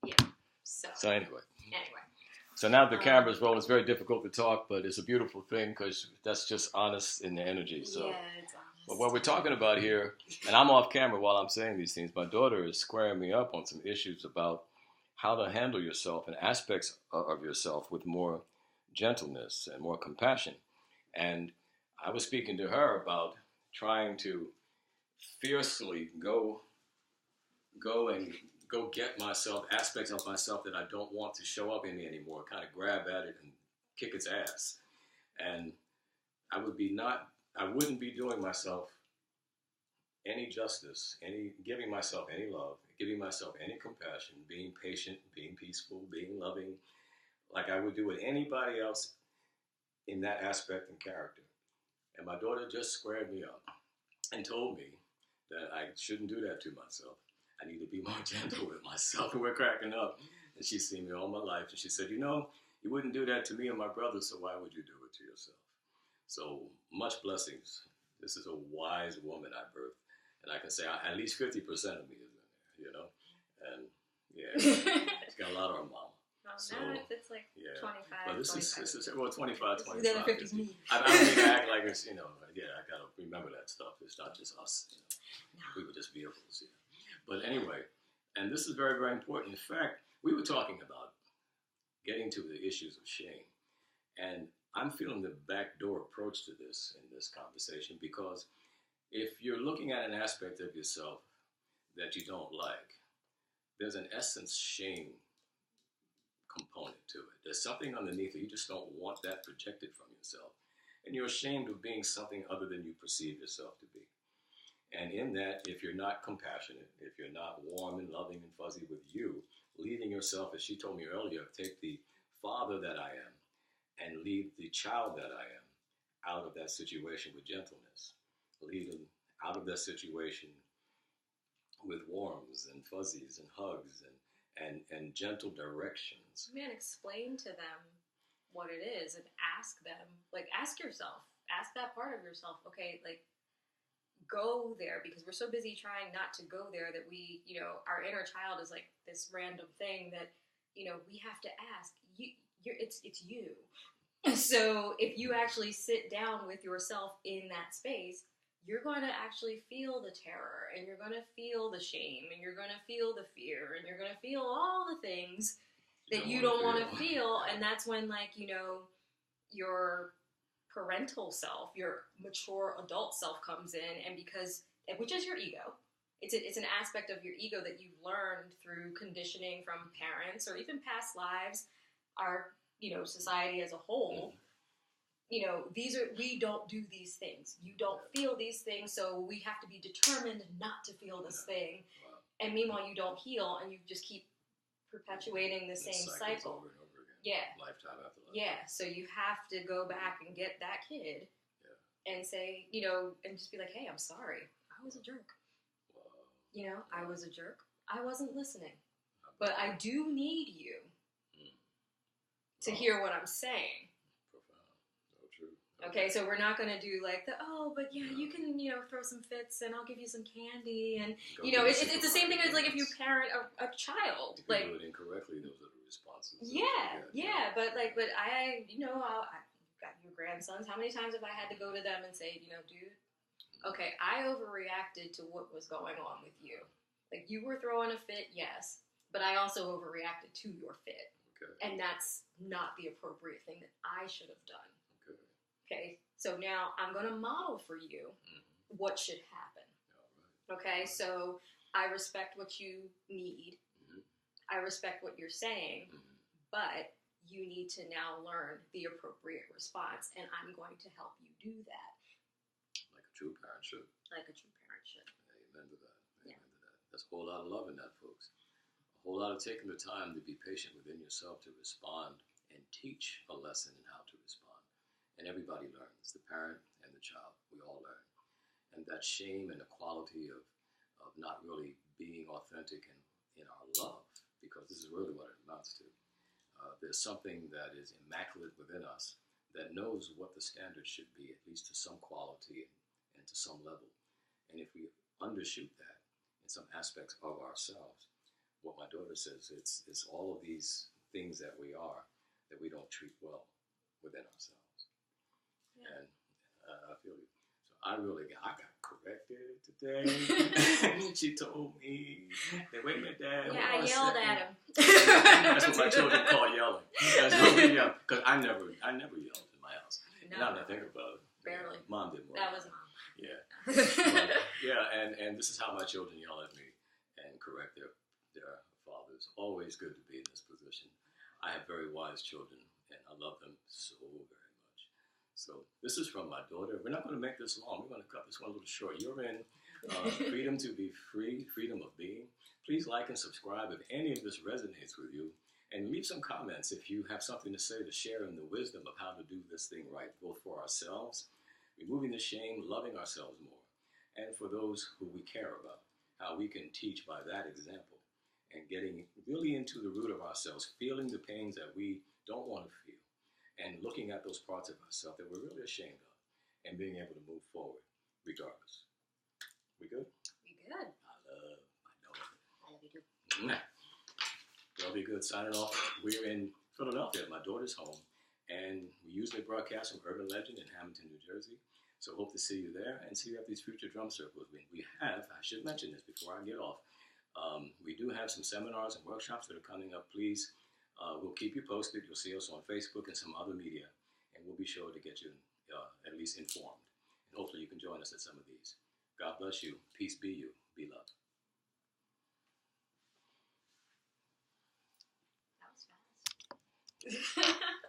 Yeah. So anyway. Anyway. So now the camera's rolling. It's very difficult to talk, but it's a beautiful thing because that's just honest in the energy. So. Yeah, it's honest. But what we're talking about here, and I'm off camera while I'm saying these things, my daughter is squaring me up on some issues about how to handle yourself and aspects of yourself with more gentleness and more compassion. And I was speaking to her about trying to fiercely go get myself, aspects of myself that I don't want to show up in me anymore, kind of grab at it and kick its ass. And I wouldn't be doing myself any justice, giving myself any love, giving myself any compassion, being patient, being peaceful, being loving, like I would do with anybody else in that aspect and character. And my daughter just squared me up and told me that I shouldn't do that to myself. I need to be more gentle with myself. And we're cracking up. And she's seen me all my life. And she said, you wouldn't do that to me and my brother, so why would you do it to yourself? So much blessings. This is a wise woman I birthed. And I can say at least 50% of me is in there, And yeah, she's got a lot of her mama. Well, so, now it's like 25. But this 25. is 25, 25. The other 50 is me. I don't mean to act like it's, I gotta remember that stuff. It's not just us, No. We were just vehicles, But anyway, and this is very, very important. In fact, we were talking about getting to the issues of shame. And I'm feeling the backdoor approach to this in this conversation because if you're looking at an aspect of yourself that you don't like, there's an essence shame component to it. There's something underneath it. You just don't want that projected from yourself. And you're ashamed of being something other than you perceive yourself to be. And in that, if you're not compassionate, if you're not warm and loving and fuzzy with you, leaving yourself, as she told me earlier, take the father that I am and leave the child that I am out of that situation with gentleness. Leave them out of that situation with warms and fuzzies and hugs and gentle directions. Man, explain to them what it is and ask them, ask yourself, ask that part of yourself, okay, go there, because we're so busy trying not to go there that we, our inner child is like this random thing that, we have to ask. It's you. So if you actually sit down with yourself in that space, you're going to actually feel the terror, and you're going to feel the shame, and you're going to feel the fear, and you're going to feel all the things that you don't want to feel. And that's when, your parental self, your mature adult self comes in, and which is your ego. It's an aspect of your ego that you've learned through conditioning from parents or even past lives, our, society as a whole. We don't do these things. You don't feel these things, so we have to be determined not to feel this thing. Wow. And meanwhile, you don't heal, and you just keep perpetuating the same cycle. Over and over again. Yeah. Lifetime after lifetime. Yeah, so you have to go back and get that kid and say, and just be like, hey, I'm sorry. I was a jerk. Wow. I was a jerk. I wasn't listening. But I do need you to hear what I'm saying. Okay, so we're not going to do but you can, throw some fits and I'll give you some candy. And, it's the same thing as if you parent a child. If you do it incorrectly, those are the responses. Yeah. But I got your grandsons. How many times have I had to go to them and say, dude, okay, I overreacted to what was going on with you. You were throwing a fit, yes, but I also overreacted to your fit. Okay. And that's not the appropriate thing that I should have done. Okay, so now I'm going to model for you what should happen. Right. Okay, so I respect what you need. I respect what you're saying, but you need to now learn the appropriate response, and I'm going to help you do that. Like a true parent should. Like a true parent should. Amen to that. Amen to that. There's a whole lot of love in that, folks. A whole lot of taking the time to be patient within yourself to respond and teach a lesson in how to respond. And everybody learns, the parent and the child, we all learn. And that shame and the quality of not really being authentic in our love, because this is really what it amounts to. There's something that is immaculate within us that knows what the standard should be, at least to some quality and to some level. And if we undershoot that in some aspects of ourselves, what my daughter says. It's all of these things that we are that we don't treat well within ourselves. Yeah. And I feel you. So I got corrected today. She told me, wait a minute, Dad. Yeah, I yelled at him. That's what my children call yelling. That's what we yell. Because I never yelled in my house. No. Now that I think about it. Barely. Mom did more. That was Mom. Yeah. But, yeah, and this is how my children yell at me and correct their fathers. Always good to be in this position. I have very wise children, and I love them so very much. So this is from my daughter. We're not going to make this long. We're going to cut this one a little short. You're in Freedom to Be Free, Freedom of Being. Please like and subscribe if any of this resonates with you. And leave some comments if you have something to say to share in the wisdom of how to do this thing right, both for ourselves, removing the shame, loving ourselves more, and for those who we care about, how we can teach by that example and getting really into the root of ourselves, feeling the pains that we don't want to feel, and looking at those parts of ourselves that we're really ashamed of, and being able to move forward regardless. We good? We good. I love my daughter. I love you too. Well, be good. Signing off. We're in Philadelphia at my daughter's home, and we usually broadcast from Urban Legend in Hamilton, New Jersey. So hope to see you there and see you at these future drum circles. We have, I should mention this before I get off, we do have some seminars and workshops that are coming up. Please, we'll keep you posted. You'll see us on Facebook and some other media, and we'll be sure to get you at least informed. And hopefully you can join us at some of these. God bless you. Peace be you. Be loved. That was fast.